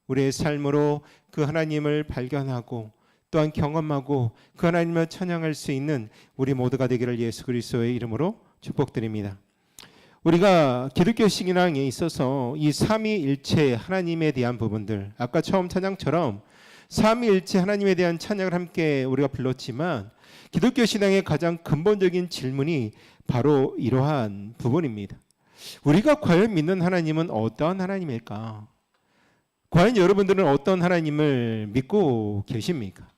우리의 삶으로 그 하나님을 발견하고 또한 경험하고 그 하나님을 찬양할 수 있는 우리 모두가 되기를 예수 그리스도의 이름으로 축복드립니다. 우리가 기독교 신앙에 있어서 이 삼위일체 하나님에 대한 부분들, 아까 처음 찬양처럼 삼위일체 하나님에 대한 찬양을 함께 우리가 불렀지만 기독교 신앙의 가장 근본적인 질문이 바로 이러한 부분입니다. 우리가 과연 믿는 하나님은 어떠한 하나님일까? 과연 여러분들은 어떤 하나님을 믿고 계십니까?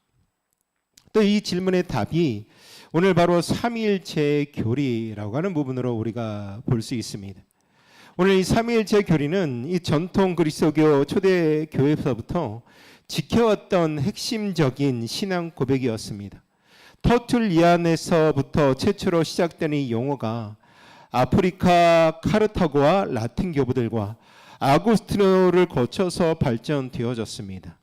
또 이 질문의 답이 오늘 바로 삼위일체 교리라고 하는 부분으로 우리가 볼 수 있습니다. 오늘 이 삼위일체 교리는 이 전통 그리스도교 초대 교회에서부터 지켜왔던 핵심적인 신앙 고백이었습니다. 터툴리안에서부터 최초로 시작된 이 용어가 아프리카 카르타고와 라틴 교부들과 아구스티노를 거쳐서 발전되어졌습니다.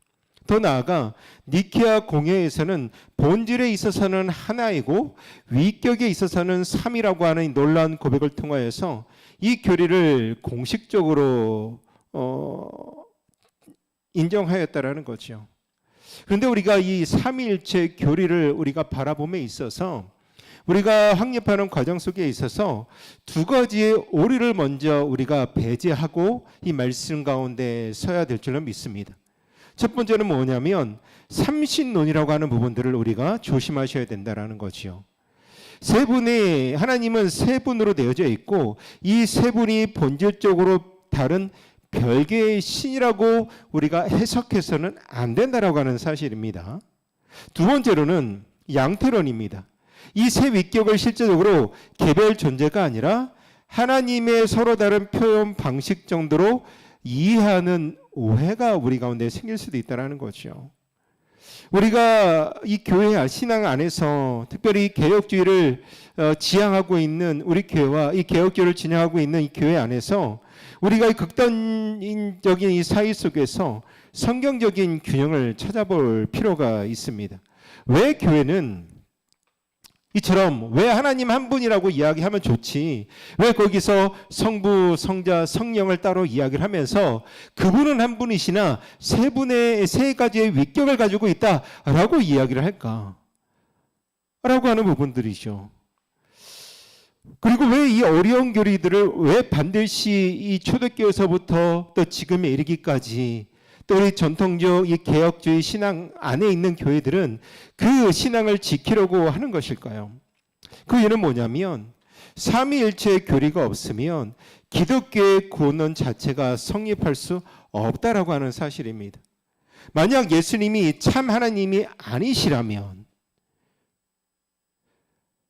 더 나아가 니케아 공회에서는 본질에 있어서는 하나이고 위격에 있어서는 삼이라고 하는 놀라운 고백을 통하여서 이 교리를 공식적으로 인정하였다라는 거죠. 그런데 우리가 이 삼위일체 교리를 우리가 바라봄에 있어서 우리가 확립하는 과정 속에 있어서 두 가지의 오류를 먼저 우리가 배제하고 이 말씀 가운데 서야 될 줄로 믿습니다. 첫 번째는 뭐냐면 삼신론이라고 하는 부분들을 우리가 조심하셔야 된다는 거지요. 세 분의 하나님은 세 분으로 되어져 있고 이 세 분이 본질적으로 다른 별개의 신이라고 우리가 해석해서는 안 된다라고 하는 사실입니다. 두 번째로는 양태론입니다. 이 세 위격을 실제적으로 개별 존재가 아니라 하나님의 서로 다른 표현 방식 정도로 이해하는 오해가 우리 가운데 생길 수도 있다는 거죠. 우리가 이 교회 신앙 안에서 특별히 개혁주의를 지향하고 있는 우리 교회와 이 개혁주의를 진행하고 있는 이 교회 안에서 우리가 이 극단적인 이 사이 속에서 성경적인 균형을 찾아볼 필요가 있습니다. 왜 교회는 이처럼 왜 하나님 한 분이라고 이야기하면 좋지 왜 거기서 성부, 성자, 성령을 따로 이야기를 하면서 그분은 한 분이시나 세 가지의 위격을 가지고 있다라고 이야기를 할까? 라고 하는 부분들이죠. 그리고 왜 이 어려운 교리들을 왜 반드시 이 초대교회에서부터 또 지금에 이르기까지 또 우리 전통적 이 개혁주의 신앙 안에 있는 교회들은 그 신앙을 지키려고 하는 것일까요? 그 이유는 뭐냐면 삼위일체의 교리가 없으면 기독교의 구원론 자체가 성립할 수 없다라고 하는 사실입니다. 만약 예수님이 참 하나님이 아니시라면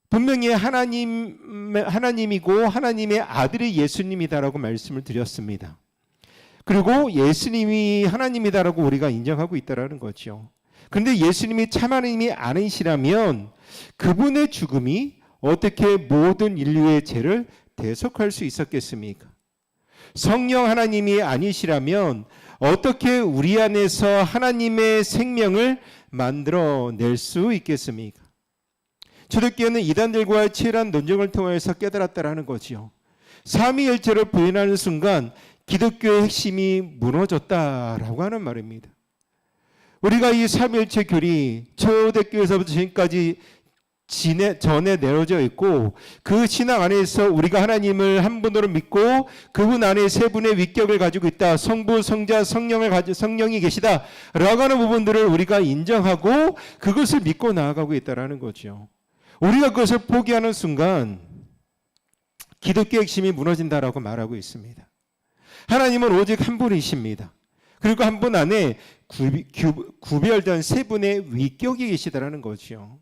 분명히 하나님이고 하나님의 아들이 예수님이다라고 말씀을 드렸습니다. 그리고 예수님이 하나님이다라고 우리가 인정하고 있다라는 거죠. 그런데 예수님이 참 하나님이 아니시라면 그분의 죽음이 어떻게 모든 인류의 죄를 대속할 수 있었겠습니까? 성령 하나님이 아니시라면 어떻게 우리 안에서 하나님의 생명을 만들어낼 수 있겠습니까? 초대교회는 이단들과의 치열한 논쟁을 통해서 깨달았다라는 거지요. 삼위일체를 부인하는 순간 기독교의 핵심이 무너졌다라고 하는 말입니다. 우리가 이 삼위일체 교리 초대교회에서부터 지금까지 전에 내려져 있고 그 신앙 안에서 우리가 하나님을 한 분으로 믿고 그분 안에 세 분의 위격을 가지고 있다. 성부, 성자, 성령이 계시다라고 하는 부분들을 우리가 인정하고 그것을 믿고 나아가고 있다는 거죠. 우리가 그것을 포기하는 순간 기독교의 핵심이 무너진다라고 말하고 있습니다. 하나님은 오직 한 분이십니다. 그리고 한 분 안에 구별된 세 분의 위격이 계시다라는 거죠.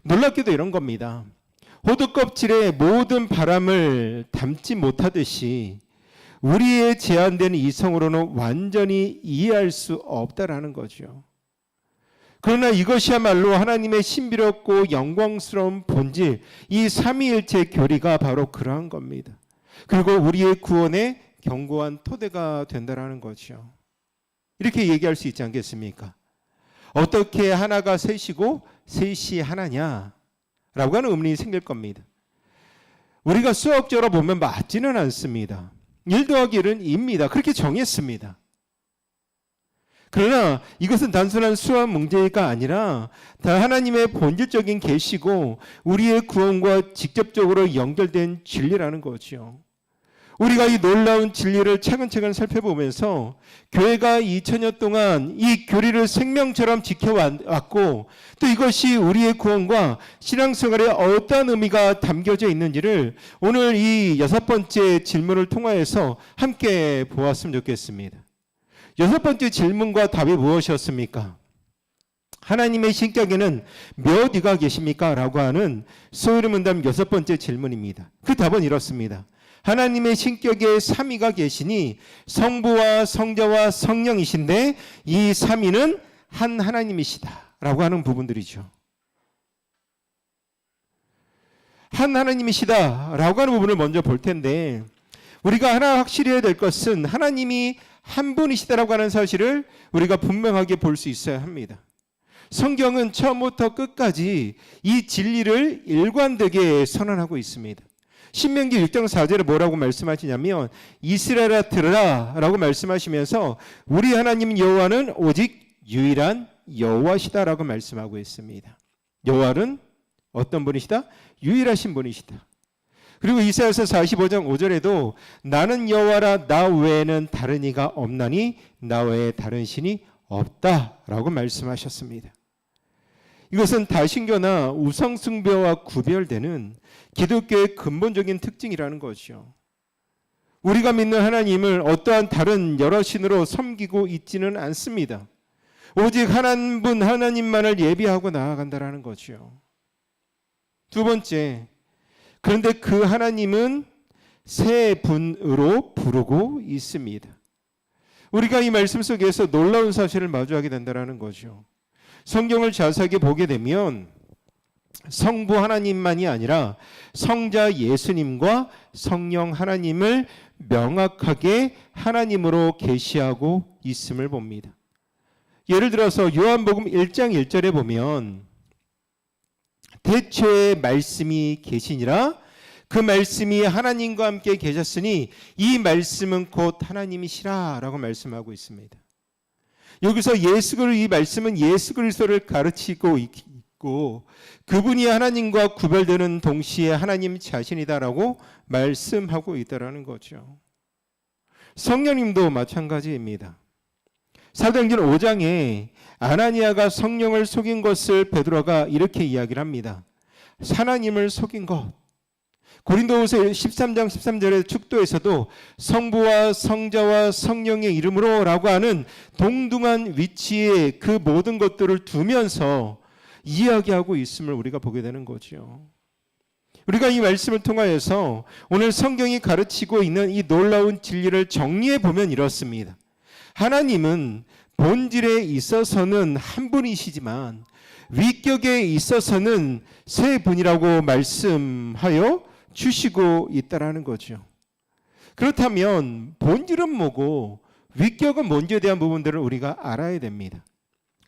놀랍게도 이런 겁니다. 호두 껍질에 모든 바람을 담지 못하듯이 우리의 제한된 이성으로는 완전히 이해할 수 없다라는 거죠. 그러나 이것이야말로 하나님의 신비롭고 영광스러운 본질, 이 삼위일체 교리가 바로 그러한 겁니다. 그리고 우리의 구원의 견고한 토대가 된다라는 거죠. 이렇게 얘기할 수 있지 않겠습니까? 어떻게 하나가 셋이고 셋이 하나냐? 라고 하는 의문이 생길 겁니다. 우리가 수학적으로 보면 맞지는 않습니다. 1 더하기 1은 2입니다. 그렇게 정했습니다. 그러나 이것은 단순한 수학 문제가 아니라 다 하나님의 본질적인 계시고 우리의 구원과 직접적으로 연결된 진리라는 거죠. 우리가 이 놀라운 진리를 차근차근 살펴보면서 교회가 2000년 동안 이 교리를 생명처럼 지켜왔고 또 이것이 우리의 구원과 신앙생활에 어떤 의미가 담겨져 있는지를 오늘 이 6번째 질문을 통하여서 함께 보았으면 좋겠습니다. 6번째 질문과 답이 무엇이었습니까? 하나님의 신격에는 몇 위가 계십니까? 라고 하는 소요리 문답 6번째 질문입니다. 그 답은 이렇습니다. 하나님의 신격에 3위가 계시니 성부와 성자와 성령이신데 이 3위는 한 하나님이시다 라고 하는 부분들이죠. 한 하나님이시다 라고 하는 부분을 먼저 볼 텐데 우리가 하나 확실히 해야 될 것은 하나님이 한 분이시다라고 하는 사실을 우리가 분명하게 볼 수 있어야 합니다. 성경은 처음부터 끝까지 이 진리를 일관되게 선언하고 있습니다. 신명기 6장 4절에 뭐라고 말씀하시냐면 이스라엘아 들으라 라고 말씀하시면서 우리 하나님 여호와는 오직 유일한 여호와시다라고 말씀하고 있습니다. 여호와는 어떤 분이시다? 유일하신 분이시다. 그리고 이사야서 45장 5절에도 나는 여호와라 나 외에는 다른 이가 없나니 나 외에 다른 신이 없다라고 말씀하셨습니다. 이것은 다신교나 우상숭배와 구별되는 기독교의 근본적인 특징이라는 것이죠. 우리가 믿는 하나님을 어떠한 다른 여러 신으로 섬기고 있지는 않습니다. 오직 한 분 하나님만을 예비하고 나아간다라는 거죠. 두 번째, 그런데 그 하나님은 세 분으로 부르고 있습니다. 우리가 이 말씀 속에서 놀라운 사실을 마주하게 된다는 거죠. 성경을 자세하게 보게 되면 성부 하나님만이 아니라 성자 예수님과 성령 하나님을 명확하게 하나님으로 계시하고 있음을 봅니다. 예를 들어서 요한복음 1장 1절에 보면 태초에 말씀이 계시니라 그 말씀이 하나님과 함께 계셨으니 이 말씀은 곧 하나님이시라 라고 말씀하고 있습니다. 여기서 이 말씀은 예수 그리스도를 가르치고 있고 그분이 하나님과 구별되는 동시에 하나님 자신이다라고 말씀하고 있다라는 거죠. 성령님도 마찬가지입니다. 사도행전 5장에 아나니아가 성령을 속인 것을 베드로가 이렇게 이야기를 합니다. 하나님을 속인 것. 고린도후서 13장 13절의 축도에서도 성부와 성자와 성령의 이름으로 라고 하는 동등한 위치에 그 모든 것들을 두면서 이야기하고 있음을 우리가 보게 되는 거죠. 우리가 이 말씀을 통하여서 오늘 성경이 가르치고 있는 이 놀라운 진리를 정리해 보면 이렇습니다. 하나님은 본질에 있어서는 한 분이시지만 위격에 있어서는 세 분이라고 말씀하여 주시고 있다라는 거죠. 그렇다면 본질은 뭐고 위격은 뭔지에 대한 부분들을 우리가 알아야 됩니다.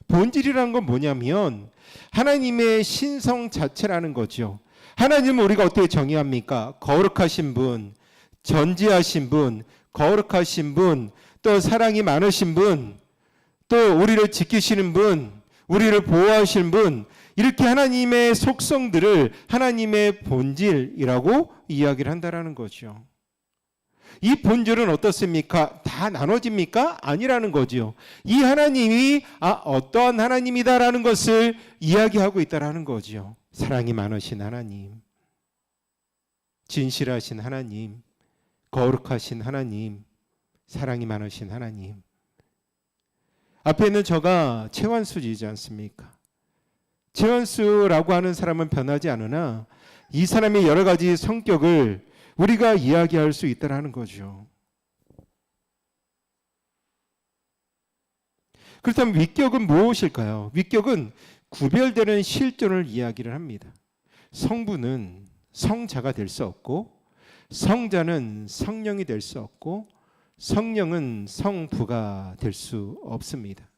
본질이라는 건 뭐냐면 하나님의 신성 자체라는 거죠. 하나님은 우리가 어떻게 정의합니까? 거룩하신 분, 전지하신 분, 거룩하신 분, 또 사랑이 많으신 분, 또 우리를 지키시는 분, 우리를 보호하시는 분, 이렇게 하나님의 속성들을 하나님의 본질이라고 이야기를 한다는 거죠. 이 본질은 어떻습니까? 다 나눠집니까? 아니라는 거죠. 이 하나님이 어떠한 하나님이다라는 것을 이야기하고 있다라는 거죠. 사랑이 많으신 하나님, 진실하신 하나님, 거룩하신 하나님, 사랑이 많으신 하나님. 앞에 있는 저가 최완수지지 않습니까? 최완수라고 하는 사람은 변하지 않으나 이 사람의 여러 가지 성격을 우리가 이야기할 수 있다는 거죠. 그렇다면 위격은 무엇일까요? 위격은 구별되는 실존을 이야기를 합니다. 성부는 성자가 될 수 없고 성자는 성령이 될 수 없고 성령은 성부가 될 수 없습니다.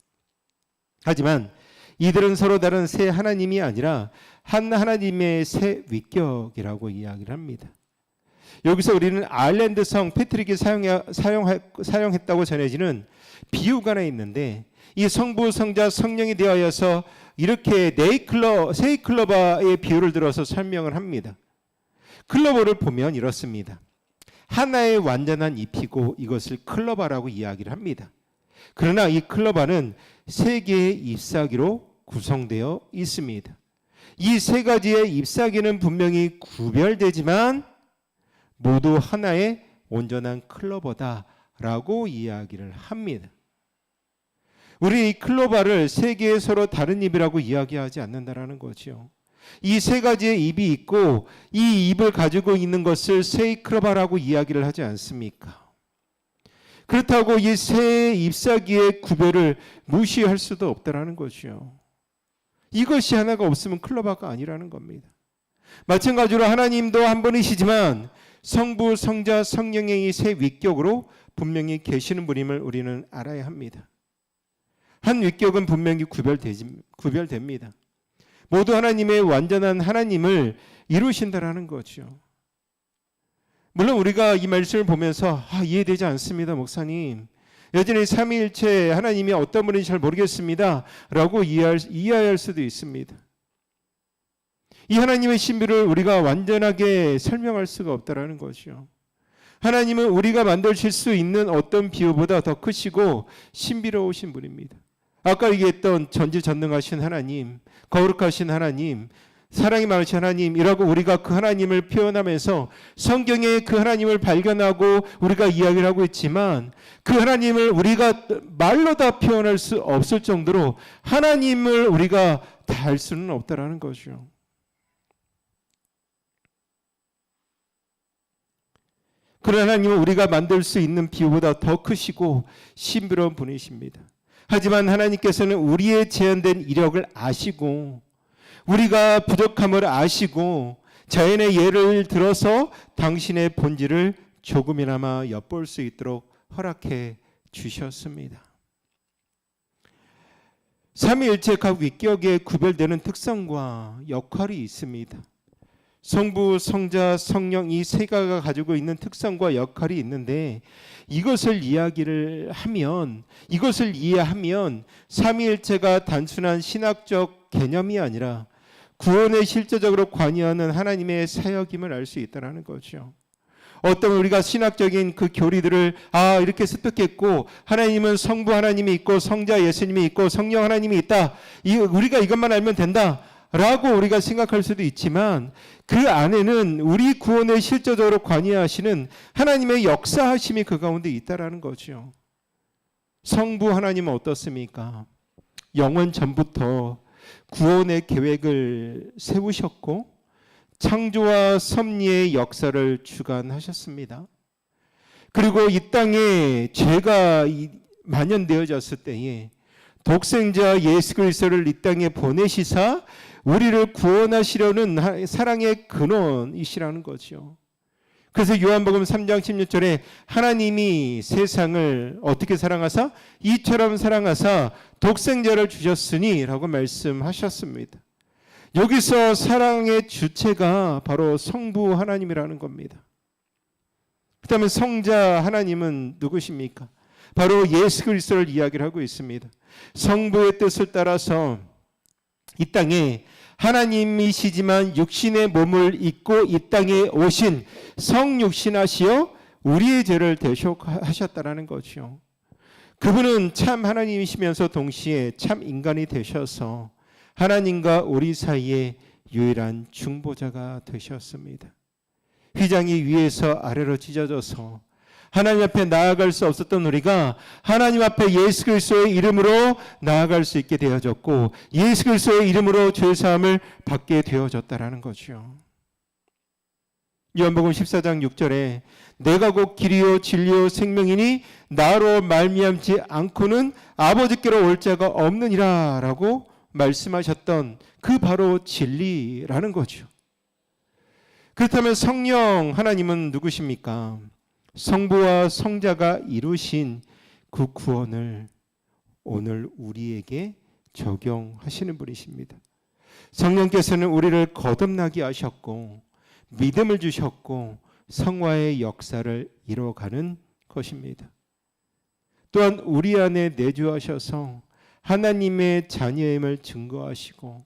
하지만 이들은 서로 다른 세 하나님이 아니라 한 하나님의 세 위격이라고 이야기를 합니다. 여기서 우리는 아일랜드 성 패트릭이 사용했다고 전해지는 비유가 하나 있는데 이 성부, 성자, 성령에 대하여서 이렇게 세이클로바의 비유를 들어서 설명을 합니다. 클로버를 보면 이렇습니다. 하나의 완전한 잎이고 이것을 클로바라고 이야기를 합니다. 그러나 이 클로바는 세 개의 잎사귀로 구성되어 있습니다. 이 세 가지의 잎사귀는 분명히 구별되지만 모두 하나의 온전한 클로버다라고 이야기를 합니다. 우리 이 클로바를 세 개의 서로 다른 잎이라고 이야기하지 않는다라는 거죠. 이 세 가지의 잎이 있고 이 잎을 가지고 있는 것을 세이클로바라고 이야기를 하지 않습니까? 그렇다고 이 세 잎사귀의 구별을 무시할 수도 없다라는 거죠. 이것이 하나가 없으면 클로바가 아니라는 겁니다. 마찬가지로 하나님도 한 분이시지만 성부, 성자, 성령의 이 세 위격으로 분명히 계시는 분임을 우리는 알아야 합니다. 한 위격은 분명히 구별됩니다. 모두 하나님의 완전한 하나님을 이루신다라는 거죠. 물론 우리가 이 말씀을 보면서 이해되지 않습니다, 목사님. 여전히 삼위일체 하나님이 어떤 분인지 잘 모르겠습니다 라고 이해할 수도 있습니다. 이 하나님의 신비를 우리가 완전하게 설명할 수가 없다라는 거죠. 하나님은 우리가 만드실 수 있는 어떤 비유보다 더 크시고 신비로우신 분입니다. 아까 얘기했던 전지전능하신 하나님, 거룩하신 하나님, 사랑이 많으신 하나님이라고 우리가 그 하나님을 표현하면서 성경에 그 하나님을 발견하고 우리가 이야기를 하고 있지만 그 하나님을 우리가 말로 다 표현할 수 없을 정도로 하나님을 우리가 다 알 수는 없다라는 거죠. 그런 하나님은 우리가 만들 수 있는 비유보다 더 크시고 신비로운 분이십니다. 하지만 하나님께서는 우리의 제한된 이력을 아시고 우리가 부족함을 아시고 자연의 예를 들어서 당신의 본질을 조금이나마 엿볼 수 있도록 허락해 주셨습니다. 삼위일체 각 위격에 구별되는 특성과 역할이 있습니다. 성부, 성자, 성령 이 세 가지가 가지고 있는 특성과 역할이 있는데 이것을 이해하면 삼위일체가 단순한 신학적 개념이 아니라 구원에 실제적으로 관여하는 하나님의 사역임을 알 수 있다는 거죠. 어떤 우리가 신학적인 그 교리들을 이렇게 습득했고 하나님은 성부 하나님이 있고 성자 예수님이 있고 성령 하나님이 있다. 우리가 이것만 알면 된다. 라고 우리가 생각할 수도 있지만 그 안에는 우리 구원에 실제적으로 관여하시는 하나님의 역사하심이 그 가운데 있다라는 거죠. 성부 하나님은 어떻습니까? 영원 전부터 구원의 계획을 세우셨고 창조와 섭리의 역사를 주관하셨습니다. 그리고 이 땅에 죄가 만연되어졌을 때에 독생자 예수 그리스도를 이 땅에 보내시사 우리를 구원하시려는 사랑의 근원이시라는 거죠. 그래서 요한복음 3장 16절에 하나님이 세상을 어떻게 사랑하사? 이처럼 사랑하사 독생자를 주셨으니 라고 말씀하셨습니다. 여기서 사랑의 주체가 바로 성부 하나님이라는 겁니다. 그 다음에 성자 하나님은 누구십니까? 바로 예수 그리스도를 이야기를 하고 있습니다. 성부의 뜻을 따라서 이 땅에 하나님이시지만 육신의 몸을 입고 이 땅에 오신 성육신하시어 우리의 죄를 대속하셨다라는 거죠. 그분은 참 하나님이시면서 동시에 참 인간이 되셔서 하나님과 우리 사이에 유일한 중보자가 되셨습니다. 휘장이 위에서 아래로 찢어져서 하나님 앞에 나아갈 수 없었던 우리가 하나님 앞에 예수 그리스도의 이름으로 나아갈 수 있게 되어졌고 예수 그리스도의 이름으로 죄사함을 받게 되어졌다라는 거죠. 요한복음 14장 6절에 내가 곧 길이요 진리요 생명이니 나로 말미암지 않고는 아버지께로 올 자가 없느니라 라고 말씀하셨던 그 바로 진리라는 거죠. 그렇다면 성령 하나님은 누구십니까? 성부와 성자가 이루신 그 구원을 오늘 우리에게 적용하시는 분이십니다. 성령께서는 우리를 거듭나게 하셨고 믿음을 주셨고 성화의 역사를 이뤄가는 것입니다. 또한 우리 안에 내주하셔서 하나님의 자녀임을 증거하시고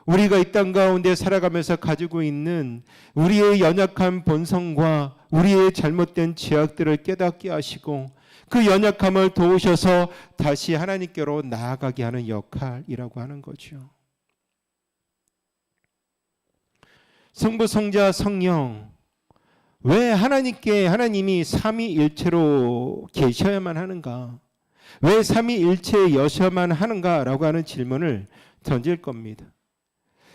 우리가 이 땅 가운데 살아가면서 가지고 있는 우리의 연약한 본성과 우리의 잘못된 죄악들을 깨닫게 하시고 그 연약함을 도우셔서 다시 하나님께로 나아가게 하는 역할이라고 하는 거죠. 성부, 성자, 성령, 왜 하나님이 삼위일체로 계셔야만 하는가? 왜 삼위일체여셔야만 하는가라고 하는 질문을 던질 겁니다.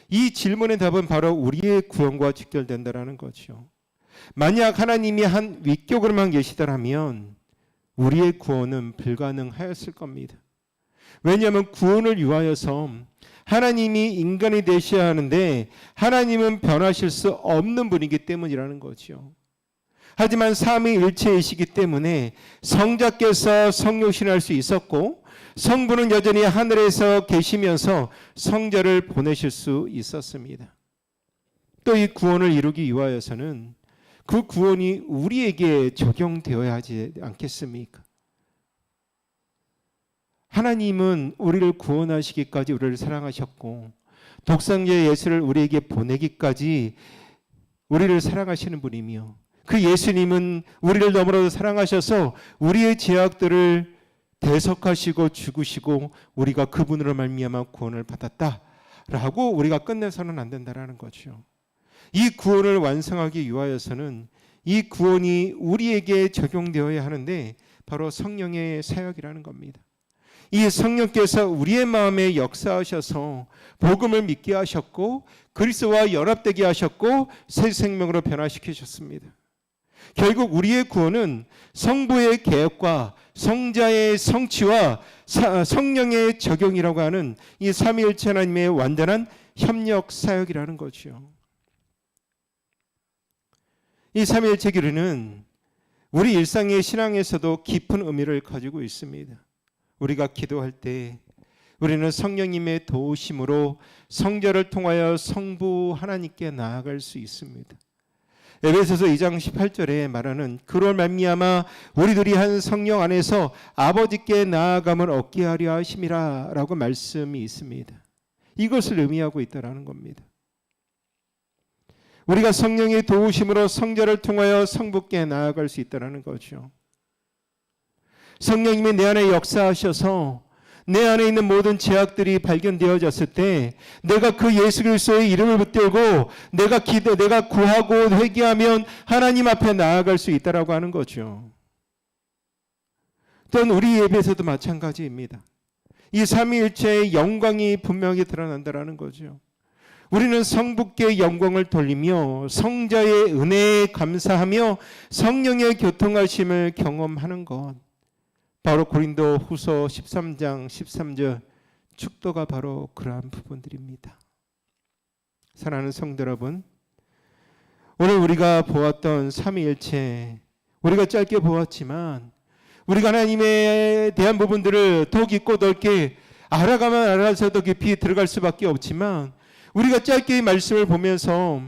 이 질문의 답은 바로 우리의 구원과 직결된다는 거죠. 만약 하나님이 한 위격으로만 계시더라면 우리의 구원은 불가능하였을 겁니다. 왜냐하면 구원을 위하여서 하나님이 인간이 되셔야 하는데 하나님은 변하실 수 없는 분이기 때문이라는 거죠. 하지만 삼위일체이시기 때문에 성자께서 성육신할 수 있었고 성부는 여전히 하늘에서 계시면서 성자를 보내실 수 있었습니다. 또 이 구원을 이루기 위하여서는 그 구원이 우리에게 적용되어야 하지 않겠습니까? 하나님은 우리를 구원하시기까지 우리를 사랑하셨고 독생자 예수를 우리에게 보내기까지 우리를 사랑하시는 분이며 그 예수님은 우리를 너무나도 사랑하셔서 우리의 죄악들을 대속하시고 죽으시고 우리가 그분으로 말미암아 구원을 받았다라고 우리가 끝내서는 안 된다라는 거죠. 이 구원을 완성하기 위하여서는 이 구원이 우리에게 적용되어야 하는데 바로 성령의 사역이라는 겁니다. 이 성령께서 우리의 마음에 역사하셔서 복음을 믿게 하셨고 그리스도와 연합되게 하셨고 새 생명으로 변화시키셨습니다. 결국 우리의 구원은 성부의 계획과 성자의 성취와 성령의 적용이라고 하는 이 삼위일체 하나님의 완전한 협력 사역이라는 거죠. 이 삼위일체 교리는 우리 일상의 신앙에서도 깊은 의미를 가지고 있습니다. 우리가 기도할 때 우리는 성령님의 도우심으로 성자를 통하여 성부 하나님께 나아갈 수 있습니다. 에베소서 2장 18절에 말하는 그로 말미암아 우리들이 한 성령 안에서 아버지께 나아감을 얻게 하려 하심이라 라고 말씀이 있습니다. 이것을 의미하고 있다는 겁니다. 우리가 성령의 도우심으로 성자를 통하여 성부께 나아갈 수 있다는 거죠. 성령님이 내 안에 역사하셔서 내 안에 있는 모든 죄악들이 발견되어졌을 때 내가 그 예수 그리스도의 이름을 붙들고 내가 구하고 회개하면 하나님 앞에 나아갈 수 있다라고 하는 거죠. 또한 우리 예배에서도 마찬가지입니다. 이 삼위일체의 영광이 분명히 드러난다라는 거죠. 우리는 성부께 영광을 돌리며 성자의 은혜에 감사하며 성령의 교통하심을 경험하는 것. 바로 고린도 후서 13장 13절 축도가 바로 그러한 부분들입니다. 사랑하는 성도 여러분, 오늘 우리가 보았던 삼위일체 우리가 짧게 보았지만 우리가 하나님에 대한 부분들을 더 깊고 넓게 알아가면 알아서 더 깊이 들어갈 수밖에 없지만 우리가 짧게 이 말씀을 보면서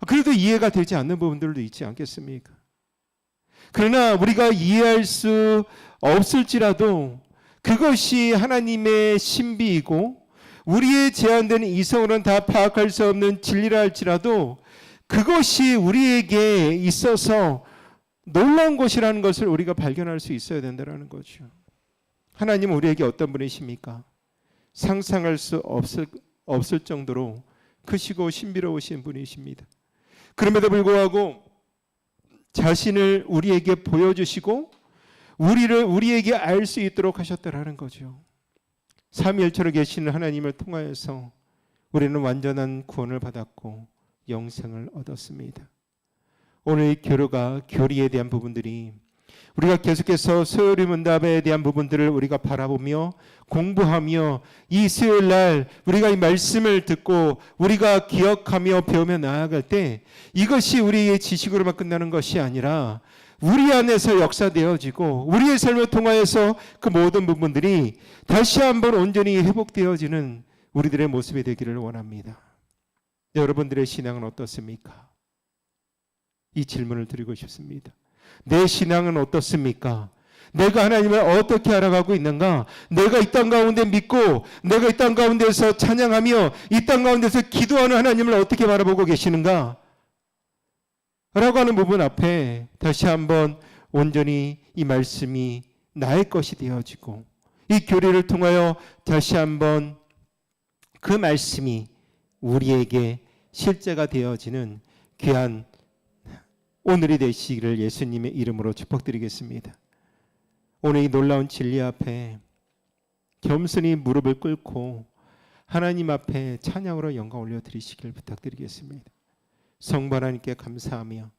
그래도 이해가 되지 않는 부분들도 있지 않겠습니까? 그러나 우리가 이해할 수 없을지라도 그것이 하나님의 신비이고 우리의 제한된 이성으로는 다 파악할 수 없는 진리라 할지라도 그것이 우리에게 있어서 놀라운 것이라는 것을 우리가 발견할 수 있어야 된다는 거죠. 하나님은 우리에게 어떤 분이십니까? 상상할 수 없을 정도로 크시고 신비로우신 분이십니다. 그럼에도 불구하고 자신을 우리에게 보여주시고 우리에게 알 수 있도록 하셨다라는 거죠. 삼위일체로 계시는 하나님을 통하여서 우리는 완전한 구원을 받았고 영생을 얻었습니다. 오늘 이 교리에 대한 부분들이 우리가 계속해서 수요일 문답에 대한 부분들을 우리가 바라보며 공부하며 이 수요일 날 우리가 이 말씀을 듣고 우리가 기억하며 배우며 나아갈 때 이것이 우리의 지식으로만 끝나는 것이 아니라 우리 안에서 역사되어지고 우리의 삶을 통하여서 그 모든 부분들이 다시 한번 온전히 회복되어지는 우리들의 모습이 되기를 원합니다. 여러분들의 신앙은 어떻습니까? 이 질문을 드리고 싶습니다. 내 신앙은 어떻습니까? 내가 하나님을 어떻게 알아가고 있는가? 내가 이 땅 가운데 믿고 내가 이 땅 가운데서 찬양하며 이 땅 가운데서 기도하는 하나님을 어떻게 바라보고 계시는가? 라고 하는 부분 앞에 다시 한번 온전히 이 말씀이 나의 것이 되어지고 이 교리를 통하여 다시 한번 그 말씀이 우리에게 실제가 되어지는 귀한 오늘이 되시기를 예수님의 이름으로 축복드리겠습니다. 오늘 이 놀라운 진리 앞에 겸손히 무릎을 꿇고 하나님 앞에 찬양으로 영광 올려드리시길 부탁드리겠습니다. 성부 하나님께 감사하며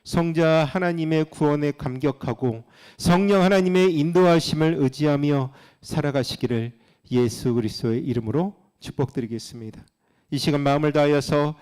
성자 하나님의 구원에 감격하고 성령 하나님의 인도하심을 의지하며 살아가시기를 예수 그리스도의 이름으로 축복드리겠습니다. 이 시간 마음을 다하여서